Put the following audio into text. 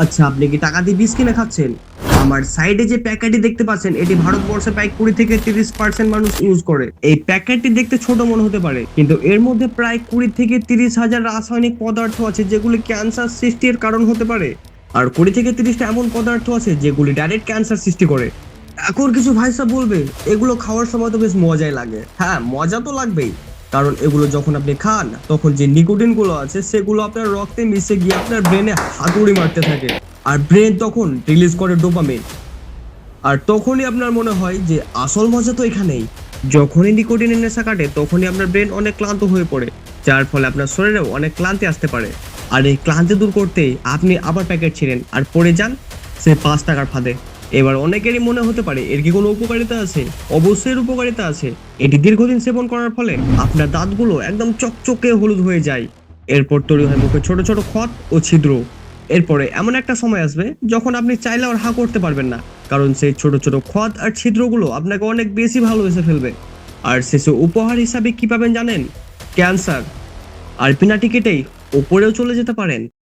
আচ্ছা, আপনি কি টাকা দিয়ে বিষ কিনে খাচ্ছেন? আমার সাইডে যে প্যাকেটটি দেখতে পাচ্ছেন, এটি ভারতবর্ষে প্রায় 20 থেকে 30% মানুষ ইউজ করে। এই প্যাকেটটি দেখতে ছোট মনে হতে পারে, কিন্তু এর মধ্যে প্রায় 20 থেকে 30 হাজার রাসায়নিক পদার্থ আছে যেগুলি ক্যান্সার সৃষ্টির কারণ হহতে পারে। আর 20 থেকে 30টা এমন পদার্থ আছে যেগুলি ডাইরেক্ট ক্যান্সার সৃষ্টি করে। এখন কিছু ভাইসা বলবে এগুলো খাওয়ার সময় তো বেশ মজাই লাগে। হ্যাঁ, মজা তো লাগবেই, কারণ এগুলো যখন আপনি খান তখন যে নিকোটিন গুলো আছে সেগুলো আপনার রক্তে মিশে গিয়ে আপনার ব্রেনে হাতুড়ি মারতে থাকে। আর ব্রেন তখন রিলিজ করে ডোপামিন। আর তখনই আপনার মনে হয় যে আসল মজা তো এখানেই। যখনই নিকোটিনের নেশা কাটে তখনই আপনার ব্রেন অনেক ক্লান্ত হয়ে পড়ে, যার ফলে আপনার শরীরেও অনেক ক্লান্তি আসতে পারে। আর এই ক্লান্তি দূর করতেই আপনি আবার প্যাকেট ছিঁড়েন আর পড়ে যান সে 5 টাকার ফাঁদে। এবার অনেকেরই মনে হতে পারে এর কি কোনো উপকারিতা আছে? অবশ্যই এর উপকারিতা আছে। এটি দীর্ঘদিন সেবন করার ফলে আপনার দাঁতগুলো একদম চকচকে হলুদ হয়ে যায়। এরপর তৈরি হয় মুখে ছোট ছোট ক্ষত ও ছিদ্র। এরপরে এমন একটা সময় আসবে যখন আপনি চাইলে আর হা করতে পারবেন না, কারণ সেই ছোট ছোট ক্ষত আর ছিদ্রগুলো আপনাকে অনেক বেশি ভালোবেসে ফেলবে। আর শেষে উপহার হিসাবে কি পাবেন জানেন? ক্যান্সার। আর বিনা টিকিটেই ওপরেও চলে যেতে পারেন।